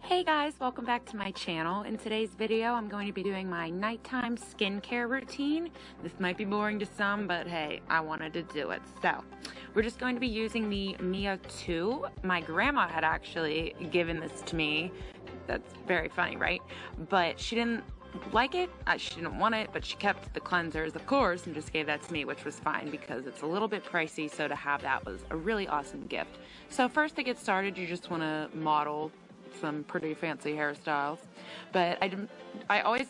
Hey guys, welcome back to my channel. In today's video, I'm going to be doing my nighttime skincare routine. This might be boring to some, but hey, I wanted to do it. So, we're just going to be using the Mia 2. My grandma had actually given this to me. That's very funny, right? But she didn't like it, she didn't want it, but she kept the cleansers, of course, and just gave that to me, which was fine because it's a little bit pricey, so to have that was a really awesome gift. So first to get started, you just want to model some pretty fancy hairstyles, but I always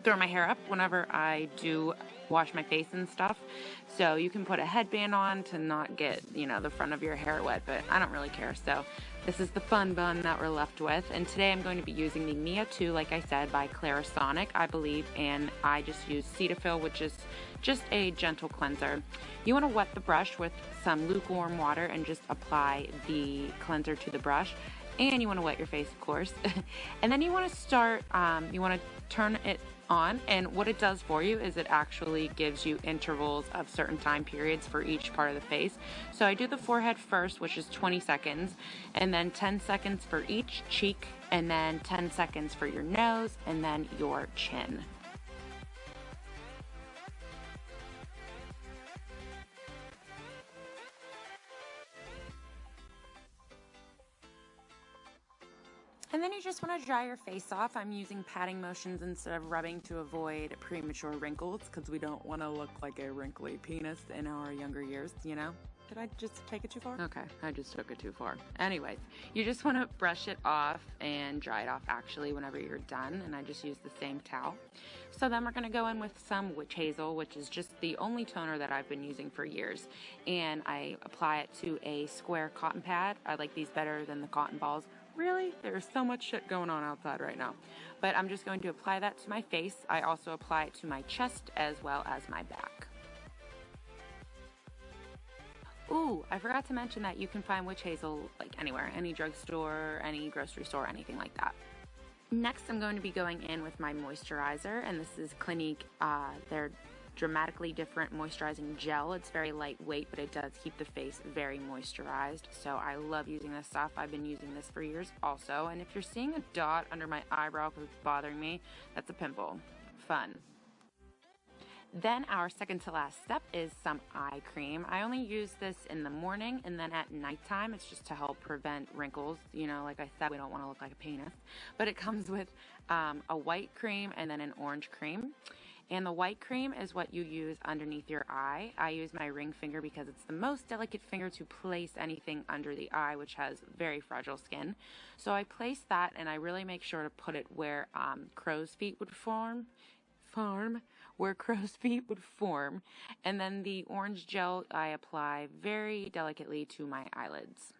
throw my hair up whenever I do wash my face and stuff, so you can put a headband on to not get, the front of your hair wet, but I don't really care. So this is the fun bun that we're left with, and today I'm going to be using the Mia 2, like I said, by Clarisonic, I believe, and I just use Cetaphil, which is just a gentle cleanser. You want to wet the brush with some lukewarm water and just apply the cleanser to the brush. And you want to wet your face, of course. And then you want to start, you want to turn it on, and what it does for you is it actually gives you intervals of certain time periods for each part of the face. So I do the forehead first, which is 20 seconds, and then 10 seconds for each cheek, and then 10 seconds for your nose, and then your chin. And then you just want to dry your face off. I'm using patting motions instead of rubbing to avoid premature wrinkles because we don't want to look like a wrinkly penis in our younger years, Did I just take it too far? Okay, I just took it too far. Anyways, you just want to brush it off and dry it off actually whenever you're done, and I just use the same towel. So then we're going to go in with some witch hazel, which is just the only toner that I've been using for years, and I apply it to a square cotton pad. I like these better than the cotton balls. Really? There's so much shit going on outside right now. But I'm just going to apply that to my face. I also apply it to my chest as well as my back. Ooh, I forgot to mention that you can find witch hazel like anywhere, any drugstore, any grocery store, anything like that. Next, I'm going to be going in with my moisturizer, and this is Clinique, their dramatically different moisturizing gel. It's very lightweight, but it does keep the face very moisturized, so I love using this stuff. I've been using this for years also, and if you're seeing a dot under my eyebrow because it's bothering me, that's a pimple. Fun. Then our second to last step is some eye cream. I only use this in the morning and then at nighttime. It's just to help prevent wrinkles. Like I said, we don't want to look like a penis. But it comes with a white cream and then an orange cream. And the white cream is what you use underneath your eye. I use my ring finger because it's the most delicate finger to place anything under the eye, which has very fragile skin. So I place that, and I really make sure to put it where crow's feet would form, where crow's feet would form. And then the orange gel I apply very delicately to my eyelids.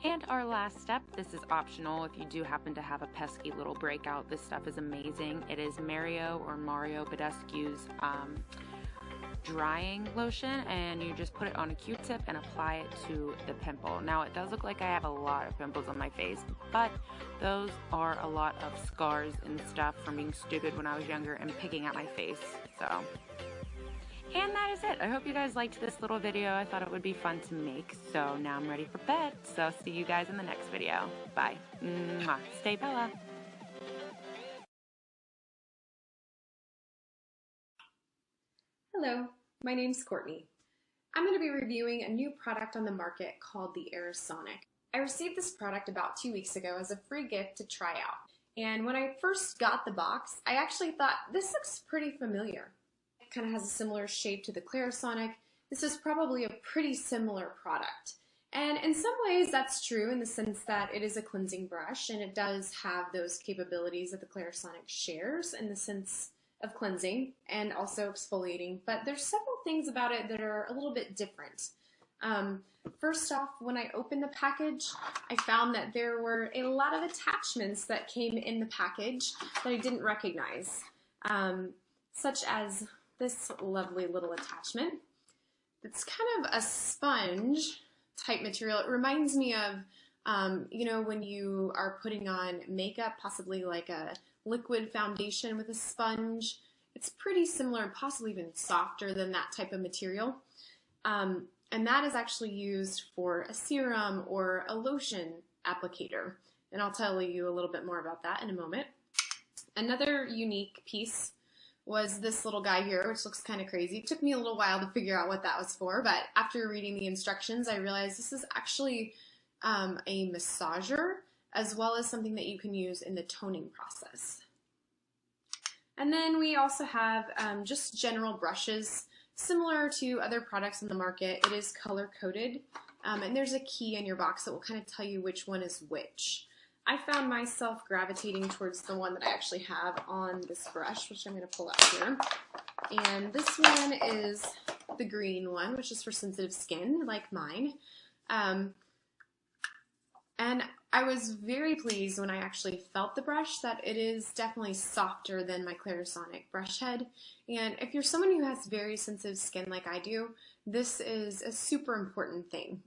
And our last step, this is optional if you do happen to have a pesky little breakout. This stuff is amazing. It is Mario Badescu's drying lotion, and you just put it on a Q-tip and apply it to the pimple. Now it does look like I have a lot of pimples on my face, but those are a lot of scars and stuff from being stupid when I was younger and picking at my face. And that is it. I hope you guys liked this little video. I thought it would be fun to make. So now I'm ready for bed. So see you guys in the next video. Bye. Mwah. Stay Bella. Hello, my name's Courtney. I'm going to be reviewing a new product on the market called the Erisonic. I received this product about 2 weeks ago as a free gift to try out. And when I first got the box, I actually thought, this looks pretty familiar. It kind of has a similar shape to the Clarisonic. This is probably a pretty similar product. And in some ways that's true in the sense that it is a cleansing brush and it does have those capabilities that the Clarisonic shares in the sense of cleansing and also exfoliating, but there's several things about it that are a little bit different. First off, when I opened the package, I found that there were a lot of attachments that came in the package that I didn't recognize, such as this lovely little attachment. It's kind of a sponge type material. It reminds me of, when you are putting on makeup, possibly like a liquid foundation with a sponge. It's pretty similar, possibly even softer than that type of material. And that is actually used for a serum or a lotion applicator. And I'll tell you a little bit more about that in a moment. Another unique piece was this little guy here, which looks kind of crazy. It took me a little while to figure out what that was for, but after reading the instructions, I realized this is actually a massager, as well as something that you can use in the toning process. And then we also have just general brushes. Similar to other products in the market, it is color-coded, and there's a key in your box that will kind of tell you which one is which. I found myself gravitating towards the one that I actually have on this brush, which I'm going to pull out here. And this one is the green one, which is for sensitive skin, like mine. And I was very pleased when I actually felt the brush that it is definitely softer than my clarisonic brush head. And if you're someone who has very sensitive skin like I do, this is a super important thing.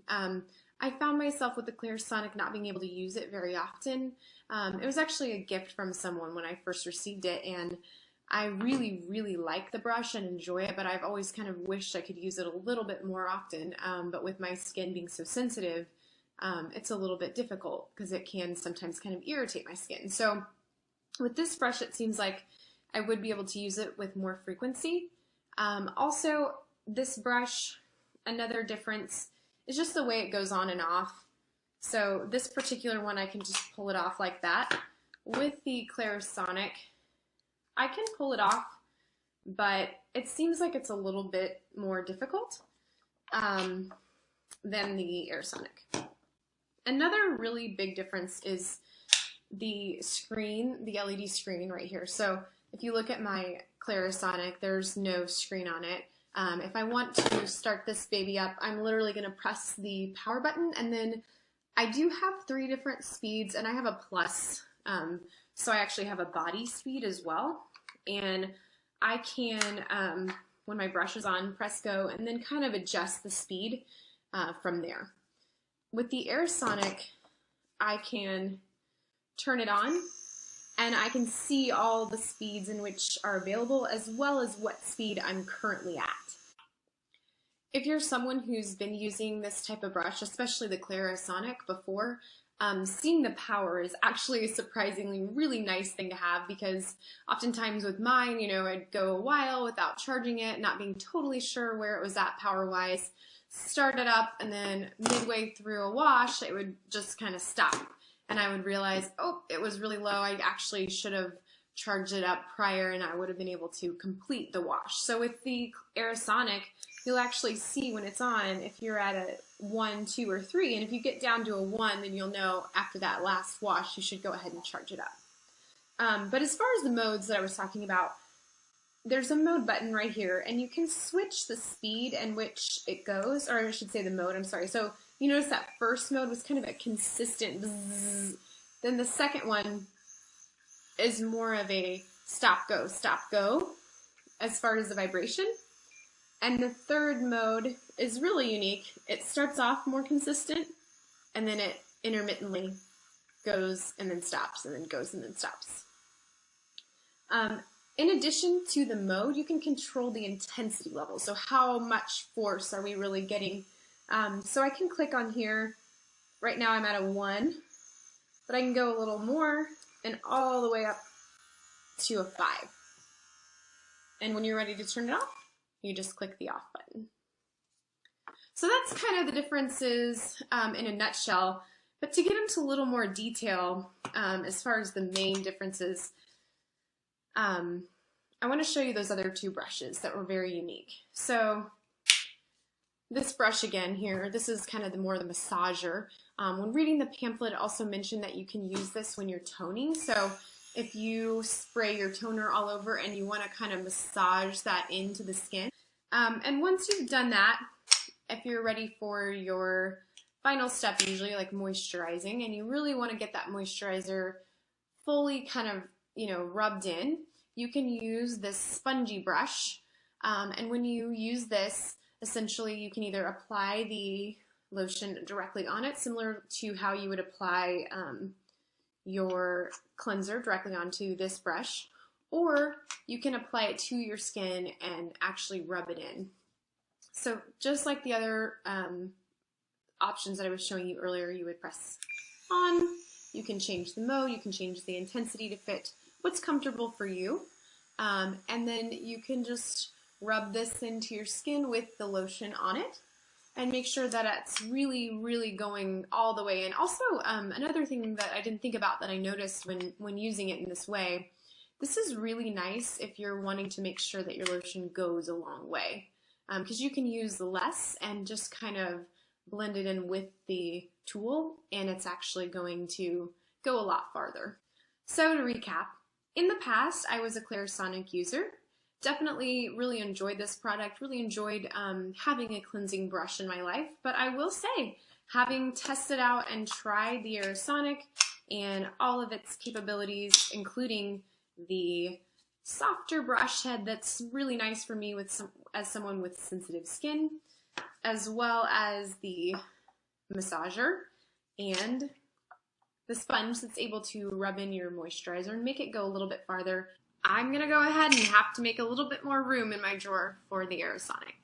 I found myself with the clarisonic not being able to use it very often. It was actually a gift from someone when I first received it, and I really, really like the brush and enjoy it, but I've always kind of wished I could use it a little bit more often. But with my skin being so sensitive, it's a little bit difficult because it can sometimes kind of irritate my skin. So with this brush, it seems like I would be able to use it with more frequency. Also, this brush, another difference is just the way it goes on and off. So this particular one, I can just pull it off like that. With the clarisonic, I can pull it off, but it seems like it's a little bit more difficult than the erisonic. Another really big difference is the screen, the LED screen right here. So if you look at my clarisonic, there's no screen on it. If I want to start this baby up, I'm literally going to press the power button, and then I do have 3 different speeds, and I have a plus, so I actually have a body speed as well, and I can, when my brush is on, press go, and then kind of adjust the speed from there. With the erisonic, I can turn it on, and I can see all the speeds in which are available, as well as what speed I'm currently at. If you're someone who's been using this type of brush, especially the clarisonic before, seeing the power is actually a surprisingly really nice thing to have, because oftentimes with mine, you know, I'd go a while without charging it, not being totally sure where it was at power-wise, start it up, and then midway through a wash, it would just kind of stop. And I would realize, oh, it was really low. I actually should have charged it up prior, and I would have been able to complete the wash. So with the erisonic, you'll actually see when it's on if you're at a 1, 2, or 3. And if you get down to a 1, then you'll know after that last wash, you should go ahead and charge it up. But as far as the modes that I was talking about, there's a mode button right here, and you can switch the speed in which it goes, or I should say the mode, I'm sorry. So you notice that first mode was kind of a consistent bzzz. Then the second one is more of a stop, go as far as the vibration. And the third mode is really unique. It starts off more consistent, and then it intermittently goes and then stops, and then goes and then stops. In addition to the mode, you can control the intensity level. So how much force are we really getting? So I can click on here. Right now I'm at a 1, but I can go a little more and all the way up to a 5. And when you're ready to turn it off, you just click the off button. So that's kind of the differences in a nutshell. But to get into a little more detail, as far as the main differences, I want to show you those other 2 brushes that were very unique. So this brush again here, this is kind of the more the massager. When reading the pamphlet, it also mentioned that you can use this when you're toning. So if you spray your toner all over and you want to kind of massage that into the skin. And once you've done that, if you're ready for your final step, usually like moisturizing, and you really want to get that moisturizer fully kind of, you know, rubbed in, you can use this spongy brush. And when you use this, essentially you can either apply the lotion directly on it, similar to how you would apply your cleanser directly onto this brush, or you can apply it to your skin and actually rub it in. So just like the other options that I was showing you earlier, you would press on, you can change the mode, you can change the intensity to fit what's comfortable for you, and then you can just rub this into your skin with the lotion on it and make sure that it's really, really going all the way in. Also, another thing that I didn't think about that I noticed when using it in this way, this is really nice if you're wanting to make sure that your lotion goes a long way, because you can use less and just kind of blend it in with the tool, and it's actually going to go a lot farther. So to recap, in the past I was a clarisonic user. Definitely really enjoyed this product, really enjoyed having a cleansing brush in my life, but I will say, having tested out and tried the erisonic and all of its capabilities, including the softer brush head that's really nice for me as someone with sensitive skin, as well as the massager and the sponge that's able to rub in your moisturizer and make it go a little bit farther, I'm going to go ahead and have to make a little bit more room in my drawer for the erisonic.